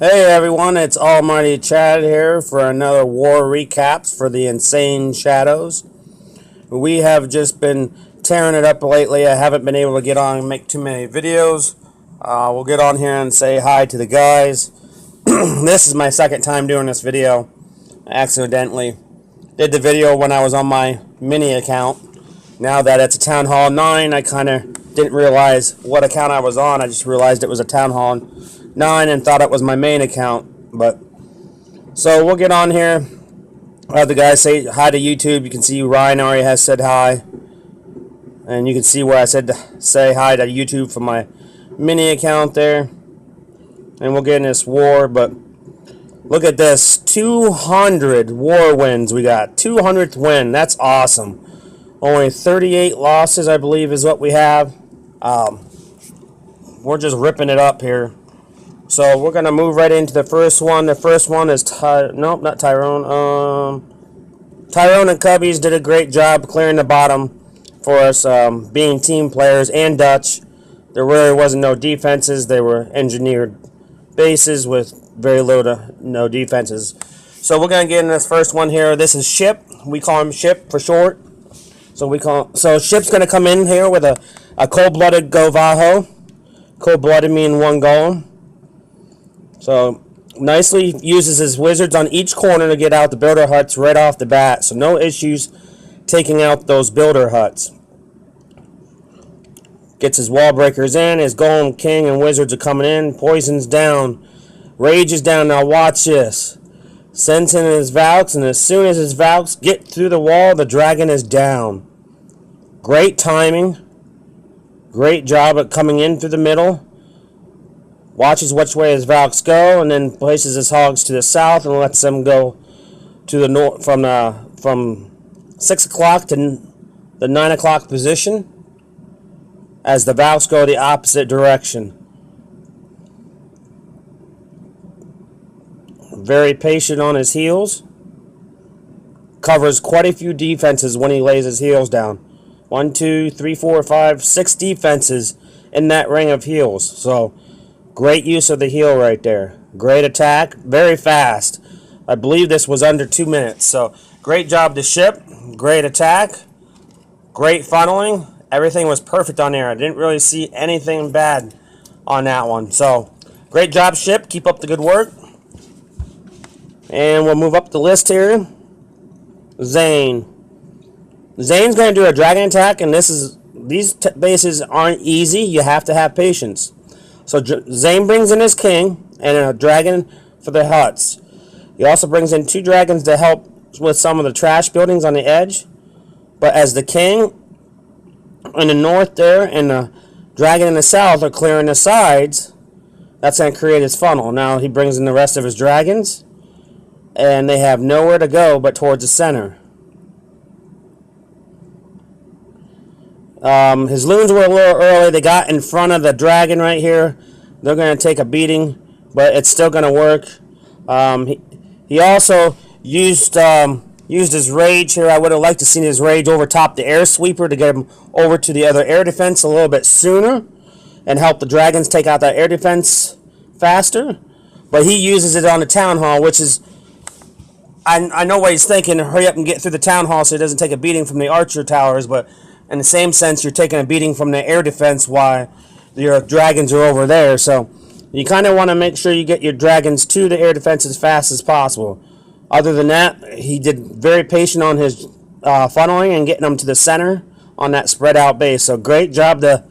Hey everyone, it's Almighty Chad here for another war recaps for the Insane Shadows. We have just been tearing it up lately. I haven't been able to get on and make too many videos. We'll get on here and say hi to the guys. This is my second time doing this video. I accidentally did the video when I was on my mini account. Now that it's a Town Hall 9, I kind of didn't realize what account I was on. I just realized it was a Town Hall 9 and thought it was my main account. But so we'll get on here. The guys say hi to YouTube. You can see Ryan already has said hi, and you can see where I said to say hi to YouTube from my mini account there. And we'll get in this war. But look at this, 200 war wins we got. 200th win. That's awesome. Only 38 losses, I believe, is what we have. We're just ripping it up here. So we're going to move right into the first one. The first one is nope, not Tyrone. Tyrone and Cubbies did a great job clearing the bottom for us, being team players, and Dutch. There really wasn't no defenses. They were engineered bases with very little to no defenses. So we're going to get in this first one here. This is Ship. We call him Ship for short. So Ship's going to come in here with a cold-blooded Govaho. Cold-blooded meaning one golem. So nicely uses his wizards on each corner to get out the builder huts right off the bat. So no issues taking out those builder huts. Gets his wall breakers in. His golem king and wizards are coming in. Poison's down. Rage is down. Now watch this. Sends in his Valks, and as soon as his Valks get through the wall, the dragon is down. Great timing. Great job at coming in through the middle. Watches which way his Valks go, and then places his hogs to the south and lets them go to the north from 6 o'clock to the 9 o'clock position as the Valks go the opposite direction. Very patient on his heels. Covers quite a few defenses when he lays his heels down. 1, 2, 3, 4, 5, 6 defenses in that ring of heels. So great use of the heel right there. Great attack. Very fast. I believe this was under 2 minutes. So great job to Ship. Great attack. Great funneling. Everything was perfect on there. I didn't really see anything bad on that one. So great job, Ship. Keep up the good work. And we'll move up the list here. Zane. Zane's going to do a dragon attack, and these bases aren't easy. You have to have patience. So Zane brings in his king and a dragon for the huts. He also brings in 2 dragons to help with some of the trash buildings on the edge. But as the king in the north there and the dragon in the south are clearing the sides, that's going to create his funnel. Now he brings in the rest of his dragons, and they have nowhere to go but towards the center. His loons were a little early. They got in front of the dragon right here. They're going to take a beating, but it's still going to work. He also used his rage here. I would have liked to seen his rage over top the air sweeper to get him over to the other air defense a little bit sooner and help the dragons take out that air defense faster. But he uses it on the town hall, which is, I know what he's thinking. Hurry up and get through the town hall so he doesn't take a beating from the archer towers, but in the same sense, you're taking a beating from the air defense while your dragons are over there. So you kind of want to make sure you get your dragons to the air defense as fast as possible. Other than that, he did very patient on his funneling and getting them to the center on that spread out base. So great job to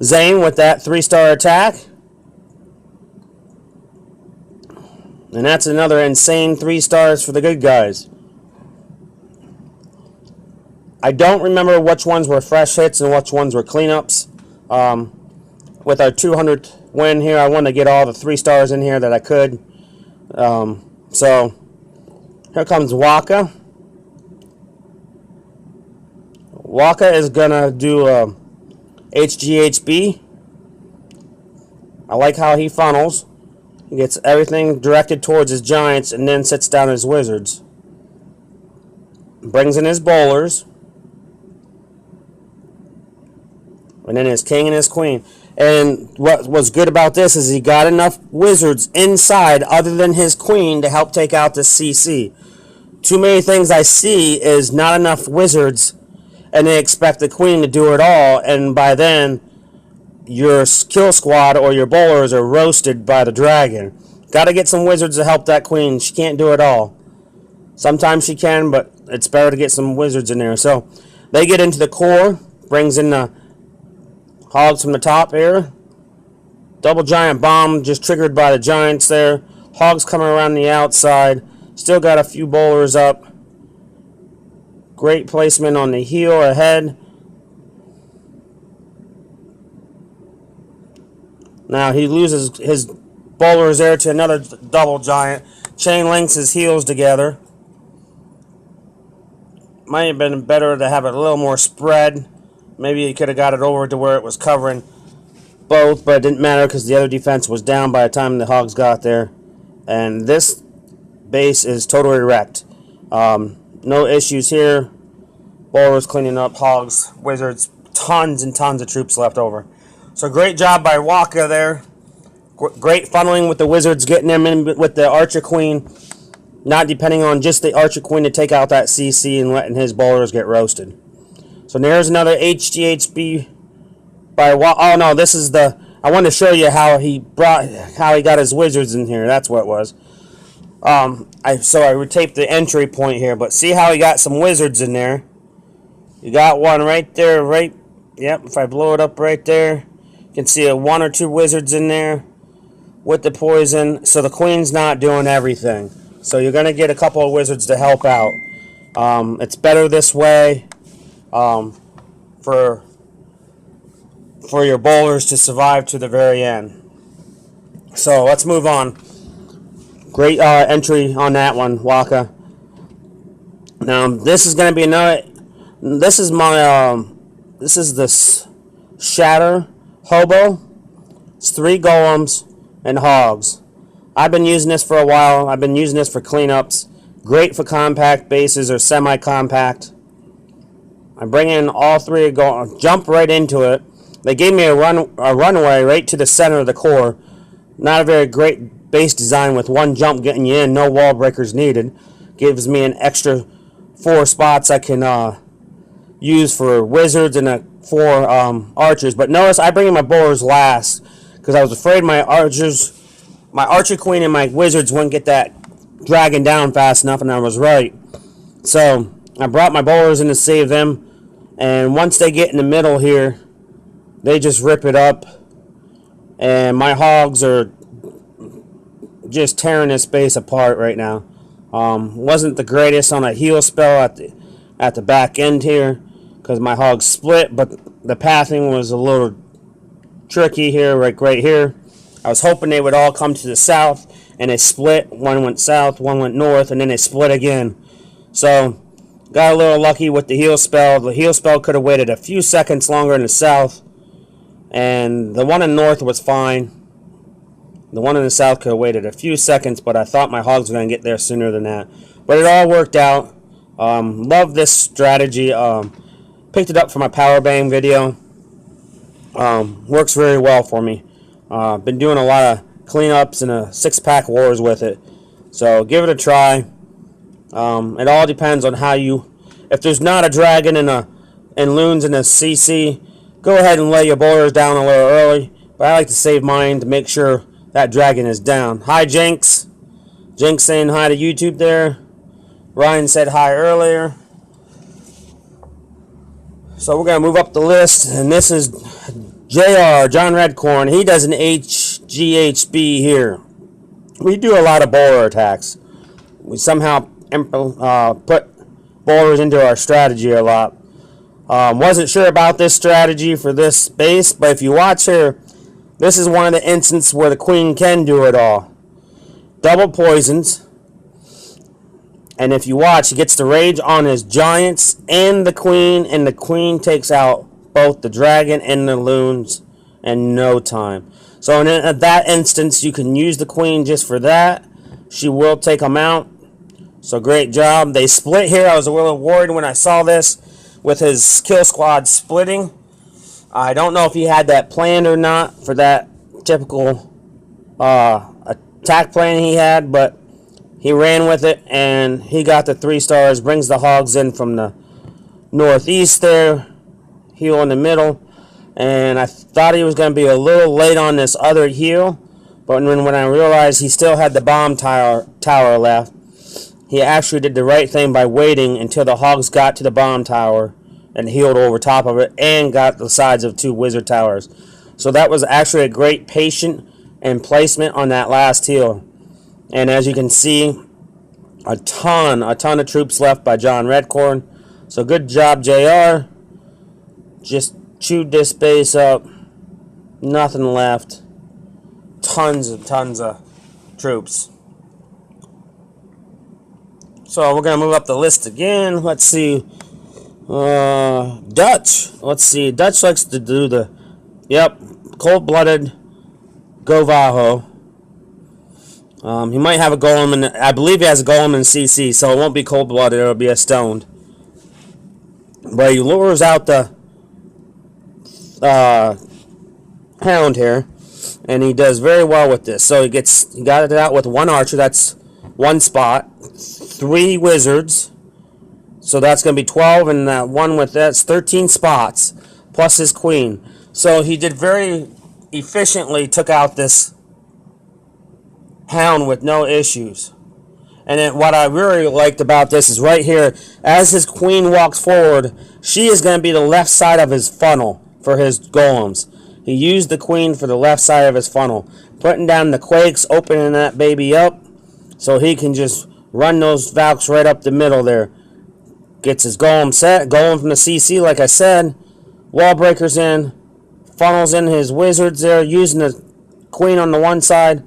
Zane with that 3-star attack. And that's another insane 3 stars for the good guys. I don't remember which ones were fresh hits and which ones were cleanups. With our 200th win here, I wanted to get all the 3 stars in here that I could. So here comes Waka. Waka is going to do HGHB. I like how he funnels. He gets everything directed towards his giants and then sits down his wizards. Brings in his bowlers. And then his king and his queen. And what was good about this is he got enough wizards inside other than his queen to help take out the CC. Too many things I see is not enough wizards, and they expect the queen to do it all, and by then your kill squad or your bowlers are roasted by the dragon. Got to get some wizards to help that queen. She can't do it all. Sometimes she can, but it's better to get some wizards in there. So they get into the core, brings in the hogs from the top here. Double giant bomb just triggered by the giants there. Hogs coming around the outside. Still got a few bowlers up. Great placement on the heel ahead. Now he loses his bowlers there to another double giant. Chain links his heels together. Might have been better to have it a little more spread. Maybe he could have got it over to where it was covering both, but it didn't matter because the other defense was down by the time the hogs got there. And this base is totally wrecked. No issues here. Bowlers cleaning up, hogs, wizards, tons and tons of troops left over. So great job by Waka there. Great funneling with the wizards, getting them in with the Archer Queen. Not depending on just the Archer Queen to take out that CC and letting his bowlers get roasted. So there's another HGHB by Waka. Oh no, this is the... I wanted to show you how he got his wizards in here. That's what it was. So I retaped the entry point here, but see how he got some wizards in there. You got one right there, right? Yep, if I blow it up right there, you can see one or two wizards in there with the poison. So the queen's not doing everything. So you're going to get a couple of wizards to help out. It's better this way for your bowlers to survive to the very end. So let's move on. Great entry on that one, Waka. Now this is going to be another... This is my, this is this Shatter Hobo. It's 3 golems and hogs. I've been using this for a while. I've been using this for cleanups. Great for compact bases or semi-compact. I bring in all 3, jump right into it. They gave me a runway right to the center of the core. Not a very great base design with 1 jump getting you in, no wall breakers needed. Gives me an extra 4 spots I can use for wizards and 4 archers. But notice I bring in my bowlers last because I was afraid my Archer Queen and my wizards wouldn't get that dragon down fast enough, and I was right. So I brought my bowlers in to save them, and once they get in the middle here, they just rip it up, and my hogs are just tearing this base apart right now. Wasn't the greatest on a heal spell at the back end here because my hogs split, but the pathing was a little tricky here, right here. I was hoping they would all come to the south, and they split. One went south, one went north, and then they split again. So got a little lucky with the heal spell. The heal spell could have waited a few seconds longer in the south, and the one in the north was fine. The one in the south could have waited a few seconds, but I thought my hogs were going to get there sooner than that. But it all worked out. Love this strategy. Picked it up for my power bang video. Works very well for me. Been doing a lot of cleanups and 6-pack wars with it. So give it a try. It all depends on how you... If there's not a dragon and loons in a CC, go ahead and lay your bowlers down a little early. But I like to save mine to make sure that dragon is down. Hi, Jinx. Jinx saying hi to YouTube there. Ryan said hi earlier. So we're going to move up the list. And this is JR, John Redcorn. He does an HGHB here. We do a lot of bowler attacks. We somehow put bowlers into our strategy a lot. Wasn't sure about this strategy for this base, but if you watch here, this is one of the instances where the queen can do it all. Double poisons. And if you watch, he gets the rage on his giants and the queen takes out both the dragon and the loons in no time. So in that instance, you can use the queen just for that. She will take them out. So great job. They split here. I was a little worried when I saw this with his kill squad splitting. I don't know if he had that planned or not for that typical attack plan he had, but he ran with it and he got the 3 stars. Brings the hogs in from the northeast there, heel in the middle, and I thought he was going to be a little late on this other heel, but when I realized he still had the bomb tower left, he actually did the right thing by waiting until the hogs got to the bomb tower and healed over top of it and got the sides of 2 wizard towers. So that was actually a great patient and placement on that last heel. And as you can see, a ton of troops left by John Redcorn. So good job, JR. Just chewed this base up. Nothing left. Tons of troops. So we're going to move up the list again. Let's see. Dutch. Let's see. Dutch likes to do the, cold-blooded Govaho. He might have a golem, and I believe he has a golem in CC, so it won't be cold-blooded. It'll be a stoned. But he lures out the hound here, and he does very well with this. So he got it out with 1 archer. That's 1 spot. 3 wizards. So that's going to be 12, and that one with that's 13 spots, plus his queen. So he did very efficiently, took out this hound with no issues. And then what I really liked about this is right here, as his queen walks forward, she is going to be the left side of his funnel for his golems. He used the queen for the left side of his funnel, putting down the quakes, opening that baby up, so he can just run those Valks right up the middle there. Gets his golem set, golem from the CC, like I said, wall breakers in, funnels in his wizards there, using the queen on the one side,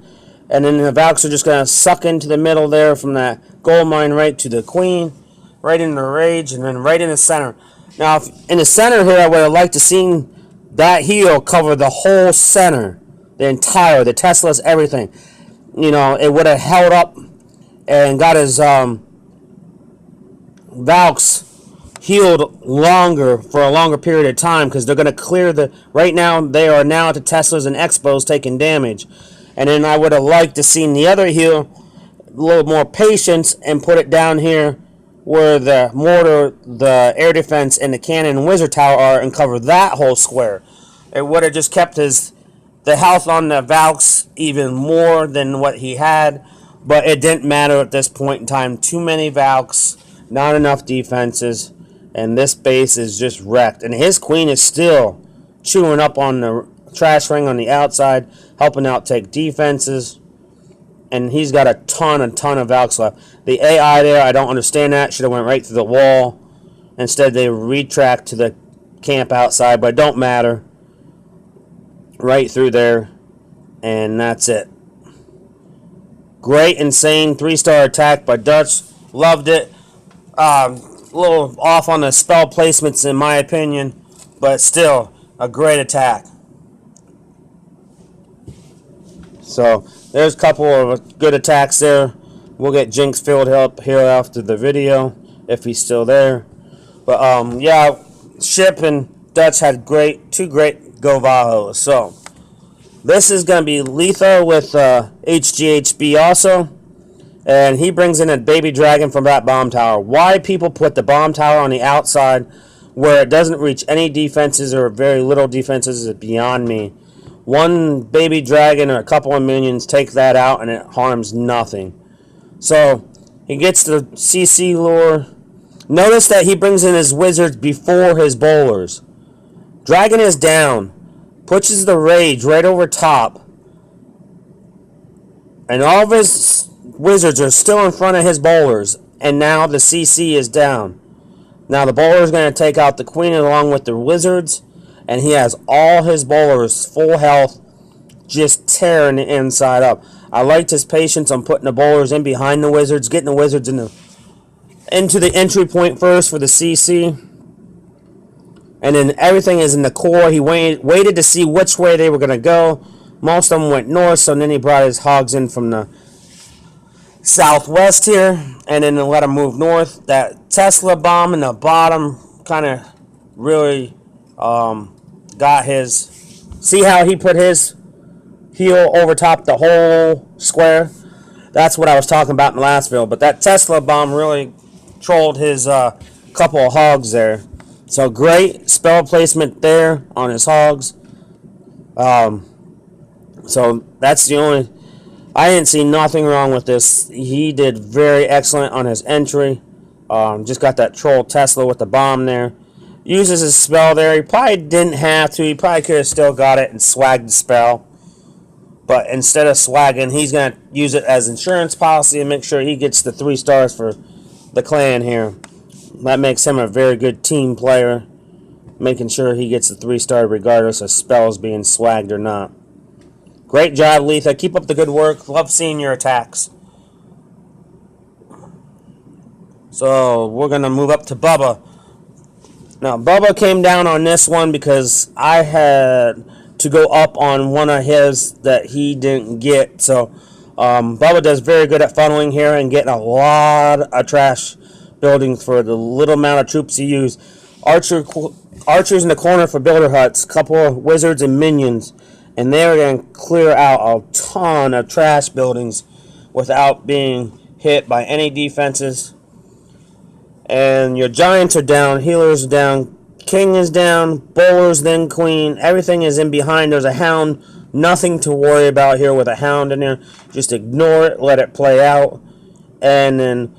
and then the Valks are just going to suck into the middle there from that gold mine right to the queen, right into the rage, and then right in the center. Now, in the center here, I would have liked to seen that heel cover the whole center, the Teslas, everything. You know, it would have held up and got his Valks healed longer for a longer period of time, because they're going to clear the... Right now, they are now at the Teslas and Expos taking damage. And then I would have liked to seen the other heel, a little more patience, and put it down here where the mortar, the air defense, and the cannon and wizard tower are, and cover that whole square. It would have just kept the health on the Valks even more than what he had, but it didn't matter at this point in time. Too many Valks, not enough defenses, and this base is just wrecked. And his queen is still chewing up on the trash ring on the outside, helping out take defenses. And he's got a ton of Valks left. The AI there, I don't understand that. Should have went right through the wall. Instead, they retract to the camp outside, but it don't matter. Right through there, and that's it. Great, insane 3-star attack by Dutch. Loved it. A little off on the spell placements in my opinion, but still a great attack. So there's a couple of good attacks there. We'll get Jinx filled up here after the video if he's still there. But yeah, Ship and Dutch had two great Govahos. So this is going to be Letha with HGHB also. And he brings in a baby dragon from that bomb tower. Why people put the bomb tower on the outside where it doesn't reach any defenses or very little defenses is beyond me. One baby dragon or a couple of minions take that out and it harms nothing. So he gets the CC lure. Notice that he brings in his wizards before his bowlers. Dragon is down. Pushes the rage right over top. And all of his wizards are still in front of his bowlers. And now the CC is down. Now the bowler is going to take out the queen along with the wizards. And he has all his bowlers full health, just tearing the inside up. I liked his patience on putting the bowlers in behind the wizards, getting the wizards into the entry point first for the CC. And then everything is in the core. He waited to see which way they were going to go. Most of them went north, so then he brought his hogs in from the southwest here, and then let them move north. That Tesla bomb in the bottom kind of really got got his. See how he put his heel over top the whole square? That's what I was talking about in the last video. But that Tesla bomb really trolled his couple of hogs there. So great spell placement there on his hogs. So that's the only. I didn't see nothing wrong with this. He did very excellent on his entry. Just got that troll Tesla with the bomb there. Uses his spell there. He probably didn't have to. He probably could have still got it and swagged the spell. But instead of swagging, he's going to use it as insurance policy and make sure he gets the 3 stars for the clan here. That makes him a very good team player, making sure he gets the 3 star regardless of spells being swagged or not. Great job, Letha. Keep up the good work. Love seeing your attacks. So we're going to move up to Bubba. Now, Bubba came down on this one because I had to go up on one of his that he didn't get. So Bubba does very good at funneling here and getting a lot of trash buildings for the little amount of troops he used. Archers in the corner for builder huts, couple of wizards and minions, and they're going to clear out a ton of trash buildings without being hit by any defenses. And your giants are down, healers are down, king is down, bowlers, then queen. Everything is in behind. There's a hound. Nothing to worry about here with a hound in there. Just ignore it, let it play out, and then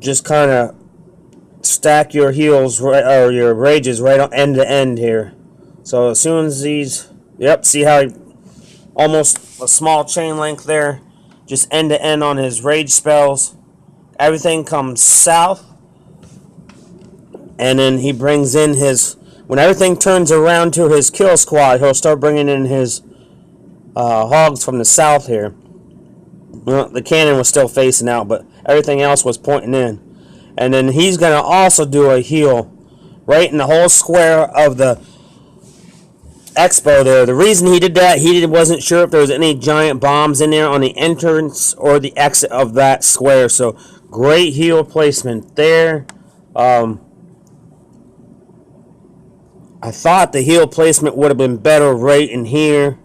just kind of stack your heals right, or your rages right on end to end here. So as soon as these, yep, see how he almost a small chain length there, just end to end on his rage spells. Everything comes south, and then he brings in his. When everything turns around to his kill squad, he'll start bringing in his hogs from the south here. Well, the cannon was still facing out, but everything else was pointing in. And then he's going to also do a heal right in the whole square of the expo there. The reason he did that, he wasn't sure if there was any giant bombs in there on the entrance or the exit of that square. So great heal placement there. I thought the heal placement would have been better right in here,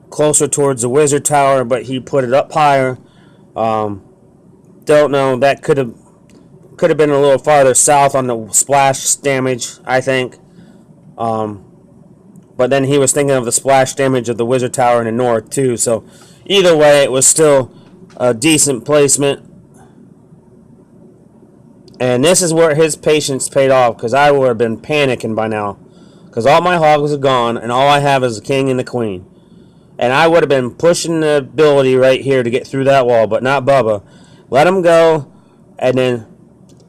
closer towards the wizard tower, but he put it up higher. Don't know, that could have been a little farther south on the splash damage, I think. But then he was thinking of the splash damage of the wizard tower in the north too. So either way, it was still a decent placement. And this is where his patience paid off, because I would have been panicking by now. Because all my hogs are gone, and all I have is the king and the queen. And I would have been pushing the ability right here to get through that wall, but not Bubba. Let him go, and then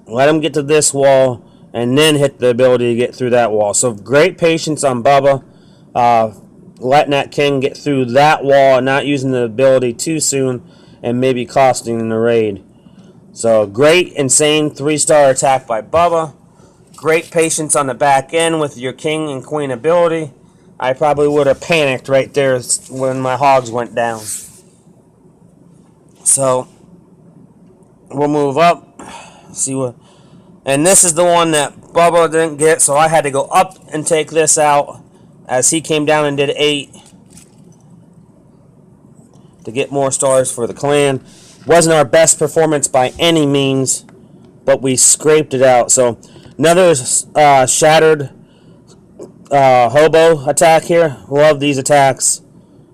let him get to this wall, and then hit the ability to get through that wall. So great patience on Bubba, letting that king get through that wall and not using the ability too soon and maybe costing in the raid. So great, insane 3-star attack by Bubba. Great patience on the back end with your king and queen ability. I probably would have panicked right there when my hogs went down. So we'll move up. See what. And this is the one that Bubba didn't get, so I had to go up and take this out as he came down and did 8 to get more stars for the clan. Wasn't our best performance by any means, but we scraped it out. So another shattered hobo attack here. Love these attacks.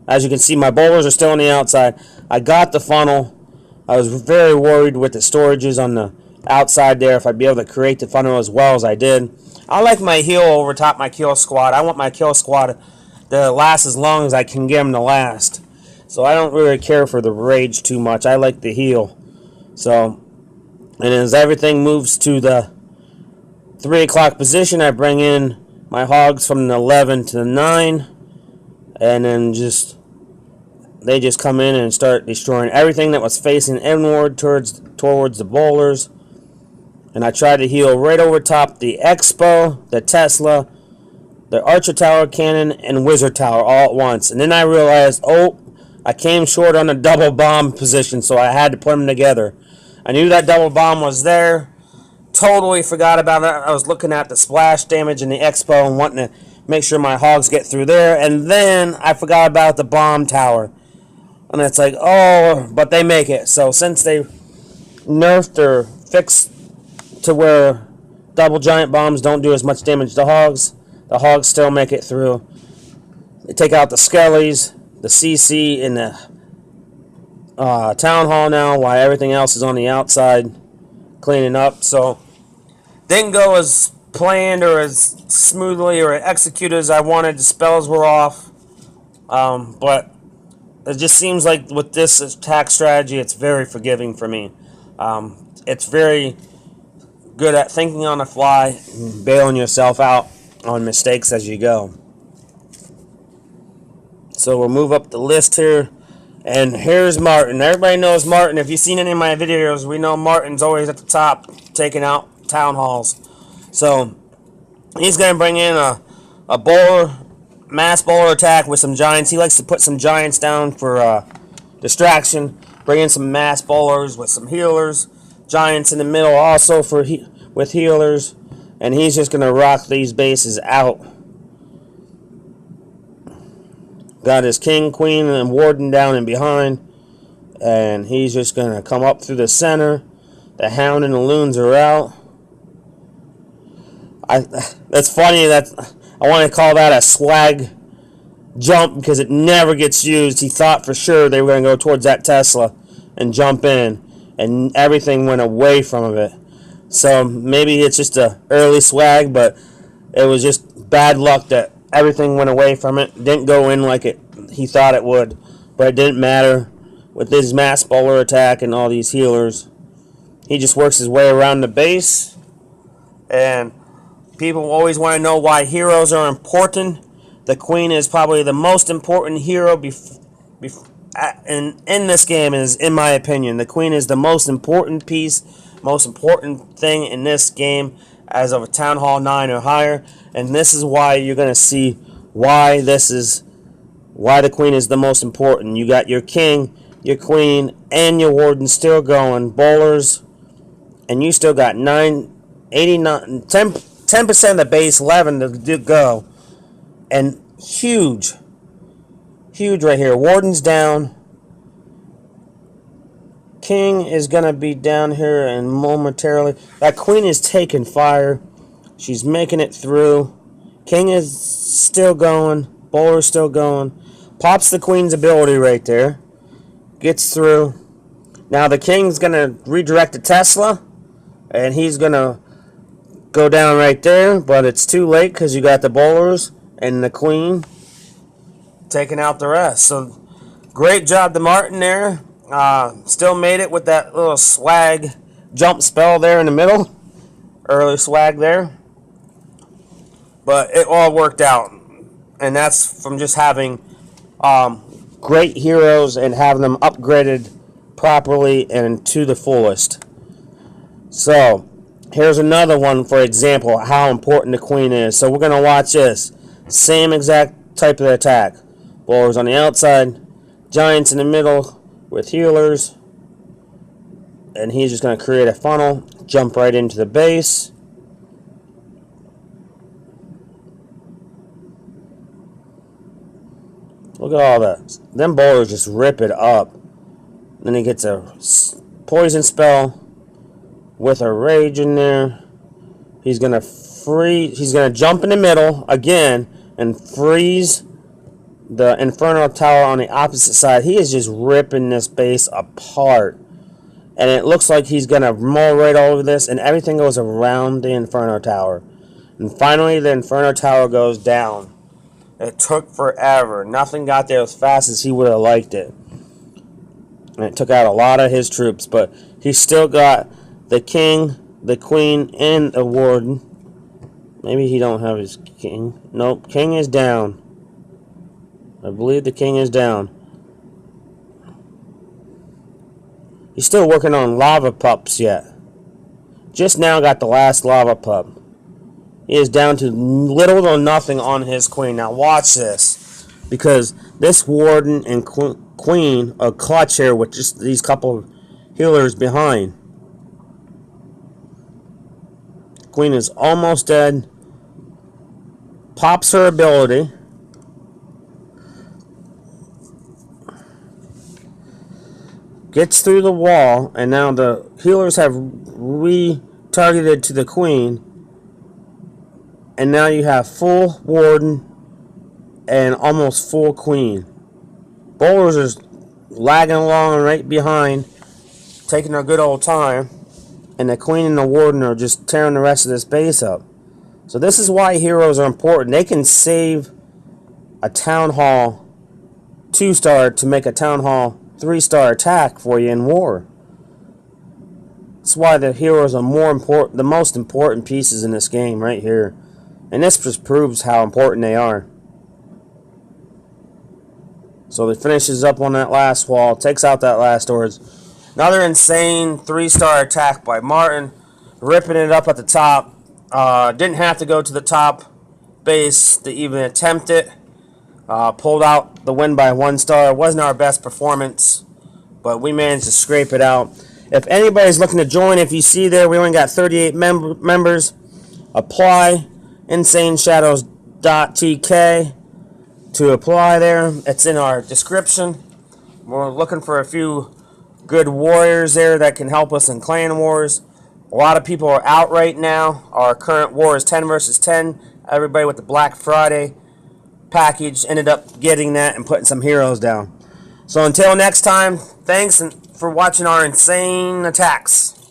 As you can see, my bowlers are still on the outside. I got the funnel. I was very worried with the storages on the outside there, if I'd be able to create the funnel as well as I did. I like my heal over top my kill squad. I want my kill squad to last as long as I can get them to last. So I don't really care for the rage too much. I like the heal. So, and as everything moves to the 3 o'clock position, I bring in my hogs from the 11 to the 9, and then they just come in and start destroying everything that was facing inward towards the bowlers. And I tried to heal right over top the Expo, the Tesla, the Archer Tower Cannon, and Wizard Tower all at once. And then I realized, oh, I came short on a double bomb position, so I had to put them together. I knew that double bomb was there. Totally forgot about it. I was looking at the splash damage in the Expo and wanting to make sure my hogs get through there. And then I forgot about the bomb tower. And it's like, oh, but they make it. So since they nerfed or fixed to where double giant bombs don't do as much damage to hogs, the hogs still make it through. They take out the skellies, the CC, and the town hall now, while everything else is on the outside cleaning up. So didn't go as planned or as smoothly or executed as I wanted. The spells were off, but it just seems like with this attack strategy, it's very forgiving for me. It's very good at thinking on the fly, bailing yourself out on mistakes as you go. So we'll move up the list here. And here's Martin. Everybody knows Martin. If you've seen any of my videos, we know Martin's always at the top, taking out town halls. So he's going to bring in a bowler, mass bowler attack with some giants. He likes to put some giants down for distraction. Bring in some mass bowlers with some healers. Giants in the middle also with healers. And he's just going to rock these bases out. Got his king, queen, and warden down and behind. And he's just going to come up through the center. The hound and the loons are out. That's funny that I want to call that a swag jump because it never gets used. He thought for sure they were going to go towards that Tesla and jump in. And everything went away from it. So maybe it's just a early swag, but it was just bad luck that everything went away from it. Didn't go in like he thought it would. But it didn't matter. With his mass bowler attack and all these healers, he just works his way around the base. And people always want to know why heroes are important. The queen is probably the most important hero in this game, is, in my opinion. The queen is the most important piece, most important thing in this game as of a Town Hall 9 or higher. And this is why you're going to see why the queen is the most important. You got your king, your queen, and your warden still going, bowlers, and you still got 10% of the base, 11 to go. And huge right here. Warden's down. King is going to be down here and momentarily. That queen is taking fire. She's making it through. King is still going. Bowler's still going. Pops the queen's ability right there. Gets through. Now the king's going to redirect the Tesla. And he's going to go down right there. But it's too late because you got the bowlers and the queen taking out the rest. So great job to Martin there. Still made it with that little swag jump spell there in the middle. Early swag there. But it all worked out. And that's from just having great heroes and having them upgraded properly and to the fullest. So here's another one for example how important the queen is. So we're going to watch this. Same exact type of attack. Bowlers on the outside. Giants in the middle with healers. And he's just going to create a funnel. Jump right into the base. Look at all that. Them bowlers just rip it up. Then he gets a poison spell with a rage in there. He's going to freeze. He's going to jump in the middle again and freeze the Inferno Tower on the opposite side. He is just ripping this base apart. And it looks like he's going to mull right over this, and everything goes around the Inferno Tower. And finally, the Inferno Tower goes down. It took forever. Nothing got there as fast as he would have liked it. And it took out a lot of his troops, but he still got the king, the queen, and the warden. Maybe he don't have his king. Nope, king is down. I believe the king is down. He's still working on lava pups yet. Just now got the last lava pup. He is down to little or nothing on his queen. Now watch this. Because this warden and queen are clutch here with just these couple of healers behind. Queen is almost dead. pops her ability. Gets through the wall, and now the healers have retargeted to the queen. And now you have full warden and almost full queen. Bowlers are lagging along right behind, taking their good old time. And the queen and the warden are just tearing the rest of this base up. So this is why heroes are important. They can save a town hall 2-star to make a town hall 3-star attack for you in war. That's why the heroes are the most important pieces in this game right here. And this just proves how important they are. So he finishes up on that last wall, takes out that last doors. Another insane 3-star attack by Martin, ripping it up at the top. Didn't have to go to the top base to even attempt it. Pulled out the win by 1 star. It wasn't our best performance, but we managed to scrape it out. If anybody's looking to join, if you see there, we only got 38 members. Apply insaneshadows.tk to apply there. It's in our description. We're looking for a few good warriors there that can help us in clan wars. A lot of people are out right now. Our current war is 10 versus 10. Everybody with the Black Friday package ended up getting that and putting some heroes down. So until next time, thanks for watching our insane attacks.